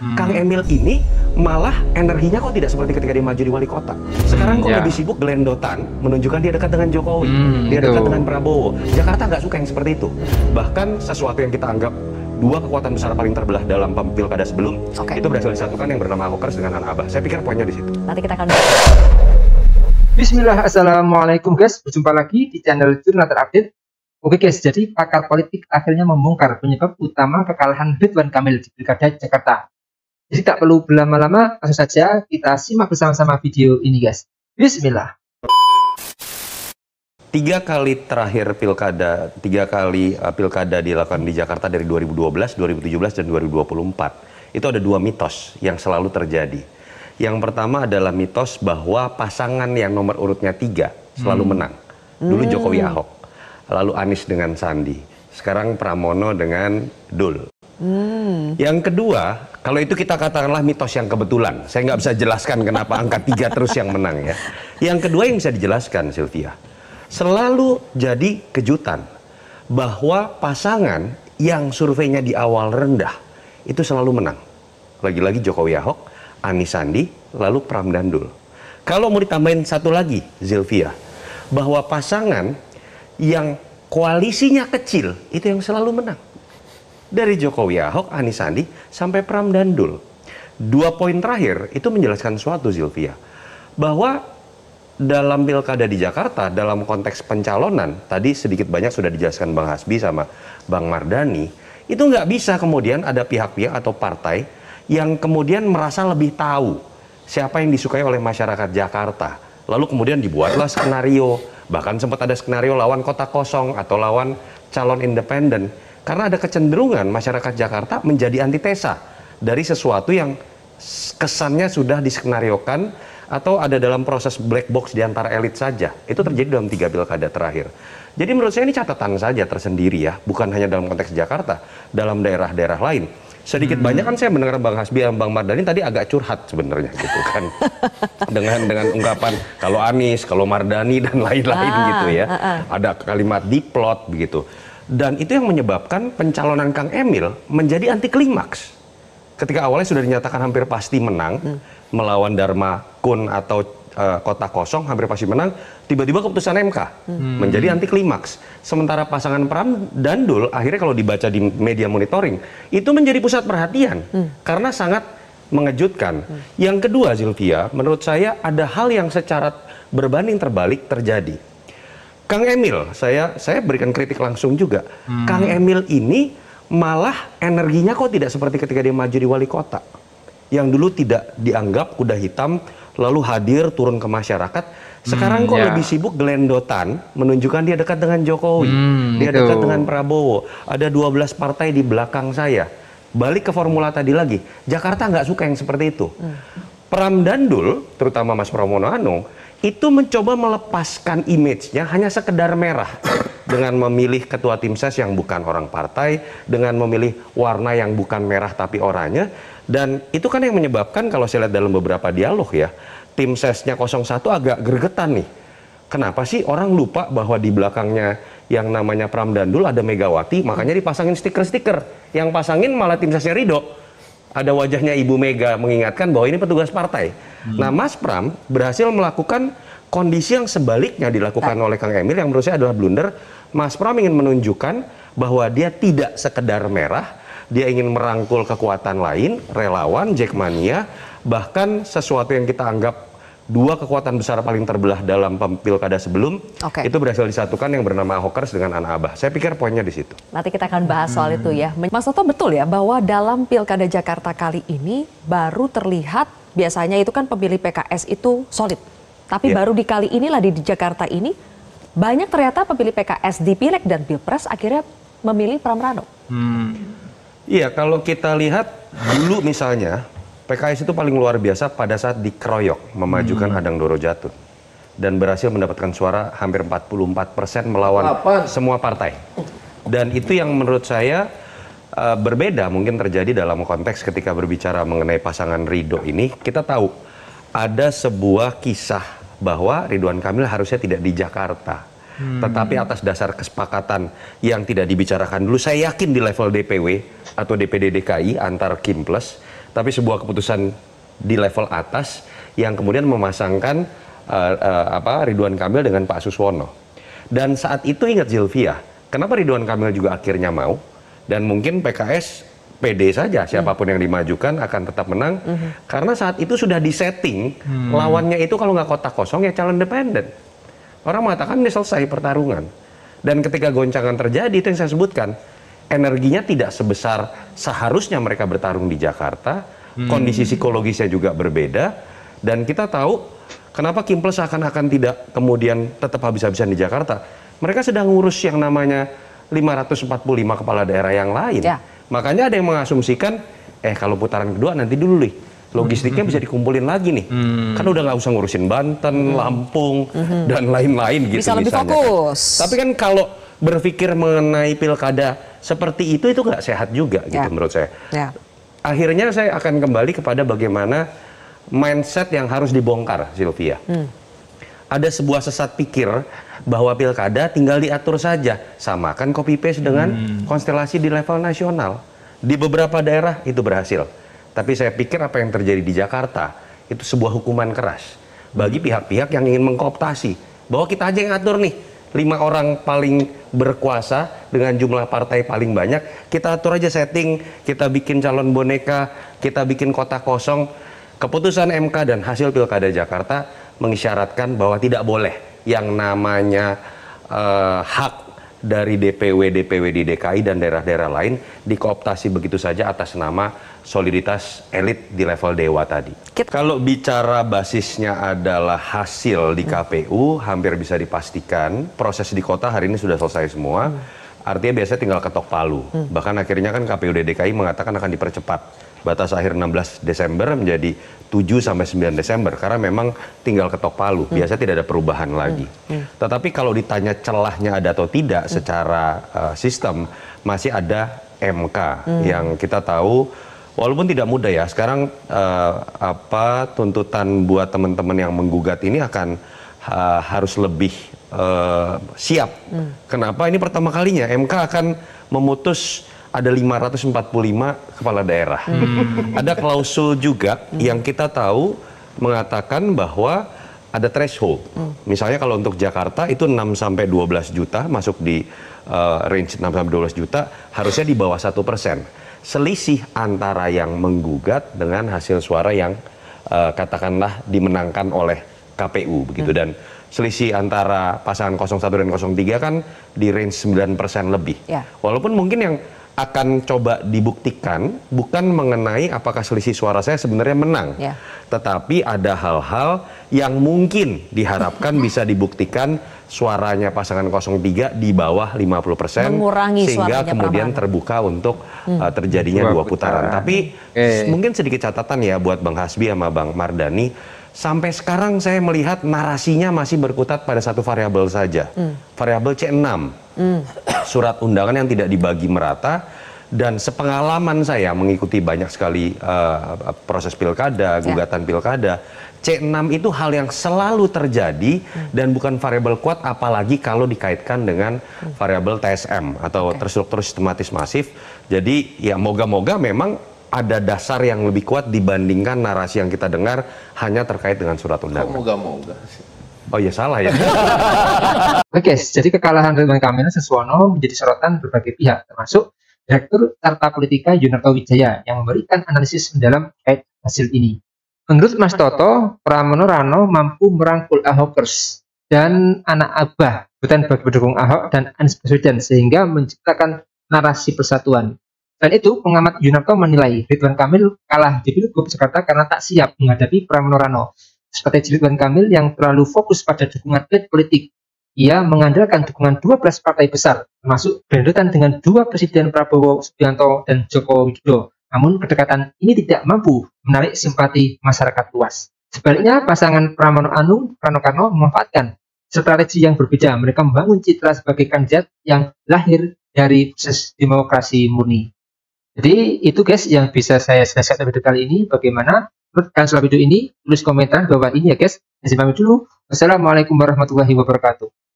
Kang Emil ini malah energinya kok tidak seperti ketika dia maju di wali kota. Sekarang kok lebih sibuk gelendotan, menunjukkan dia dekat dengan Jokowi, dia dekat dengan Prabowo. Jakarta nggak suka yang seperti itu. Bahkan sesuatu yang kita anggap dua kekuatan besar paling terbelah dalam pilkada sebelum itu berhasil disatukan yang bernama Ahokers dengan Anak Abah. Saya pikir poinnya di situ. Nanti kita akan Bismillah, assalamualaikum guys. Berjumpa lagi di channel Jurnal Terupdate. Oke guys, jadi pakar politik akhirnya membongkar penyebab utama kekalahan Ridwan Kamil di Pilkada Jakarta. Jadi tak perlu berlama-lama, langsung saja kita simak bersama-sama video ini guys. Bismillah. 3 kali terakhir pilkada dilakukan di Jakarta dari 2012, 2017, dan 2024. Itu ada 2 mitos yang selalu terjadi. Yang pertama adalah mitos bahwa pasangan yang nomor urutnya 3 selalu menang. Dulu Jokowi Ahok, lalu Anies dengan Sandi, sekarang Pramono dengan Dul. Yang kedua, kalau itu kita katakanlah mitos yang kebetulan. Saya nggak bisa jelaskan kenapa angka 3 terus yang menang ya. Yang kedua yang bisa dijelaskan, Sylvia, selalu jadi kejutan bahwa pasangan yang surveinya di awal rendah itu selalu menang. Lagi-lagi Jokowi Ahok, Anies Sandi, lalu Pram dan Dul. Kalau mau ditambahin satu lagi, Sylvia, bahwa pasangan yang koalisinya kecil itu yang selalu menang. Dari Jokowi Ahok, Anies Sandi, sampai Pram dan Dul. 2 poin terakhir itu menjelaskan suatu, Sylvia, bahwa dalam pilkada di Jakarta, dalam konteks pencalonan, tadi sedikit banyak sudah dijelaskan Bang Hasbi sama Bang Mardhani, itu nggak bisa kemudian ada pihak-pihak atau partai yang kemudian merasa lebih tahu siapa yang disukai oleh masyarakat Jakarta. Lalu kemudian dibuatlah skenario, bahkan sempat ada skenario lawan kota kosong atau lawan calon independen. Karena ada kecenderungan masyarakat Jakarta menjadi antitesa dari sesuatu yang kesannya sudah diskenariokan atau ada dalam proses black box di antara elit saja. Itu terjadi dalam 3 pilkada terakhir. Jadi menurut saya ini catatan saja tersendiri ya, bukan hanya dalam konteks Jakarta, dalam daerah-daerah lain. Sedikit banyak kan saya mendengar Bang Hasbi dan Bang Mardhani tadi agak curhat sebenarnya gitu kan. dengan ungkapan kalau Anies, kalau Mardhani dan lain-lain gitu ya. Ada kalimat diplot begitu. Dan itu yang menyebabkan pencalonan Kang Emil menjadi anti klimaks. Ketika awalnya sudah dinyatakan hampir pasti menang melawan Dharma Kun atau kota kosong, hampir pasti menang, tiba-tiba keputusan MK menjadi anti klimaks. Sementara pasangan Pram dan Dul akhirnya kalau dibaca di media monitoring itu menjadi pusat perhatian karena sangat mengejutkan. Yang kedua, Sylvia, menurut saya ada hal yang secara berbanding terbalik terjadi. Kang Emil, saya berikan kritik langsung juga. Kang Emil ini malah energinya kok tidak seperti ketika dia maju di wali kota. Yang dulu tidak dianggap kuda hitam, lalu hadir turun ke masyarakat. Sekarang kok lebih sibuk gelendotan, menunjukkan dia dekat dengan Jokowi, dia dekat dengan Prabowo. Ada 12 partai di belakang saya. Balik ke formula tadi lagi, Jakarta nggak suka yang seperti itu. Pram dan Dul, terutama Mas Pramono Anung, itu mencoba melepaskan image-nya hanya sekedar merah dengan memilih ketua tim ses yang bukan orang partai, dengan memilih warna yang bukan merah tapi oranye, dan itu kan yang menyebabkan kalau saya lihat dalam beberapa dialog ya, tim sesnya 01 agak gregetan nih. Kenapa sih orang lupa bahwa di belakangnya yang namanya Pram dan Dul ada Megawati, makanya dipasangin stiker-stiker, yang pasangin malah tim sesnya Ridho. Ada wajahnya Ibu Mega mengingatkan bahwa ini petugas partai. Nah, Mas Pram berhasil melakukan kondisi yang sebaliknya dilakukan oleh Kang Emil yang menurut saya adalah blunder. Mas Pram ingin menunjukkan bahwa dia tidak sekedar merah, dia ingin merangkul kekuatan lain, relawan, Jackmania, bahkan sesuatu yang kita anggap 2 kekuatan besar paling terbelah dalam pilkada sebelum itu berhasil disatukan yang bernama Ahokers dengan Anak Abah. Saya pikir poinnya di situ. Nanti kita akan bahas soal itu ya. Mas Toto, betul ya bahwa dalam pilkada Jakarta kali ini baru terlihat, biasanya itu kan pemilih PKS itu solid. Tapi baru di kali inilah di Jakarta ini banyak ternyata pemilih PKS di Pileg dan Pilpres akhirnya memilih Pram Rano. Iya, kalau kita lihat dulu misalnya PKS itu paling luar biasa pada saat dikeroyok memajukan Hadang Doro Jatun dan berhasil mendapatkan suara hampir 44% melawan semua partai. Dan itu yang menurut saya berbeda mungkin terjadi dalam konteks ketika berbicara mengenai pasangan Ridho ini. Kita tahu ada sebuah kisah bahwa Ridwan Kamil harusnya tidak di Jakarta. Tetapi atas dasar kesepakatan yang tidak dibicarakan dulu, saya yakin di level DPW atau DPD DKI antar Kim Plus tapi sebuah keputusan di level atas yang kemudian memasangkan Ridwan Kamil dengan Pak Suswono. Dan saat itu ingat Zilvia, kenapa Ridwan Kamil juga akhirnya mau, dan mungkin PKS pede saja siapapun yang dimajukan akan tetap menang, karena saat itu sudah disetting lawannya itu kalau nggak kotak kosong ya calon independen. Orang mengatakan ini selesai pertarungan. Dan ketika goncangan terjadi, itu yang saya sebutkan, energinya tidak sebesar seharusnya mereka bertarung di Jakarta, kondisi psikologisnya juga berbeda, dan kita tahu kenapa Kimples seakan-akan tidak kemudian tetap habis-habisan di Jakarta. Mereka sedang ngurus yang namanya 545 kepala daerah yang lain. Ya. Makanya ada yang mengasumsikan, kalau putaran kedua nanti dulu nih, logistiknya bisa dikumpulin lagi nih. Kan udah nggak usah ngurusin Banten, Lampung, dan lain-lain gitu. Bisa lebih fokus. Tapi kan kalau berpikir mengenai pilkada seperti itu nggak sehat juga gitu menurut saya. Ya. Akhirnya saya akan kembali kepada bagaimana mindset yang harus dibongkar, Sylvia. Ada sebuah sesat pikir bahwa pilkada tinggal diatur saja, samakan copy paste dengan konstelasi di level nasional. Di beberapa daerah itu berhasil. Tapi saya pikir apa yang terjadi di Jakarta itu sebuah hukuman keras bagi pihak-pihak yang ingin mengkooptasi bahwa kita aja yang atur nih 5 orang paling berkuasa dengan jumlah partai paling banyak, kita atur aja setting, kita bikin calon boneka, kita bikin kotak kosong. Keputusan MK dan hasil Pilkada Jakarta mengisyaratkan bahwa tidak boleh yang namanya hak dari DPW di DKI dan daerah-daerah lain dikooptasi begitu saja atas nama soliditas elit di level dewa tadi. Kalau bicara basisnya adalah hasil di KPU, hampir bisa dipastikan proses di kota hari ini sudah selesai semua. Artinya biasanya tinggal ketok palu. Bahkan akhirnya kan KPUD DKI mengatakan akan dipercepat. Batas akhir 16 Desember menjadi 7 sampai 9 Desember karena memang tinggal ketok palu. Biasanya tidak ada perubahan lagi. Tetapi kalau ditanya celahnya ada atau tidak secara sistem, masih ada MK yang kita tahu walaupun tidak mudah ya. Sekarang tuntutan buat teman-teman yang menggugat ini akan harus lebih siap. Kenapa? Ini pertama kalinya MK akan memutus ada 545 kepala daerah. Ada klausul juga yang kita tahu mengatakan bahwa ada threshold. Misalnya kalau untuk Jakarta itu 6 sampai 12 juta masuk di range 6 sampai 12 juta harusnya di bawah 1%. Selisih antara yang menggugat dengan hasil suara yang katakanlah dimenangkan oleh KPU begitu, dan selisih antara pasangan 01 dan 03 kan di range 9% lebih. Walaupun mungkin yang akan coba dibuktikan bukan mengenai apakah selisih suara saya sebenarnya menang, tetapi ada hal-hal yang mungkin diharapkan bisa dibuktikan suaranya pasangan 03 di bawah 50%, sehingga kemudian terbuka untuk terjadinya dua putaran. Tapi mungkin sedikit catatan ya buat Bang Hasbi sama Bang Mardhani, sampai sekarang saya melihat narasinya masih berkutat pada satu variabel saja, variabel C6. Surat undangan yang tidak dibagi merata. Dan sepengalaman saya mengikuti banyak sekali proses pilkada, gugatan pilkada, C6 itu hal yang selalu terjadi dan bukan variabel kuat, apalagi kalau dikaitkan dengan variabel TSM atau terstruktur sistematis masif. Jadi ya moga-moga memang ada dasar yang lebih kuat dibandingkan narasi yang kita dengar hanya terkait dengan surat undangan. Moga-moga sih. Oh ya salah ya. Oke, jadi kekalahan Ridwan Kamil Suswono menjadi sorotan berbagai pihak, termasuk Direktur Carta Politika Yunarto Wijaya yang memberikan analisis mendalam terkait hasil ini. Menurut Mas Toto, Pramono Rano mampu merangkul Ahokers dan anak abah bukan bagi pendukung Ahok dan Anies Baswedan sehingga menciptakan narasi persatuan. Selain itu, pengamat Yunarto menilai Ridwan Kamil kalah di Pilgub Jakarta karena tak siap menghadapi Pramono Rano. Seperti Ridwan Kamil yang terlalu fokus pada dukungan elit politik. Ia mengandalkan dukungan 12 partai besar, termasuk berderetan dengan dua Presiden Prabowo Subianto dan Joko Widodo. Namun kedekatan ini tidak mampu menarik simpati masyarakat luas. Sebaliknya, pasangan Pramono Anung, Rano Karno memanfaatkan strategi yang berbeda. Mereka membangun citra sebagai kandidat yang lahir dari proses demokrasi murni. Jadi itu guys yang bisa saya selesaikan video kali ini. Bagaimana menurut kalian soal video ini? Tulis komentar bawah ini ya guys. Saya pamit dulu. Wassalamualaikum warahmatullahi wabarakatuh.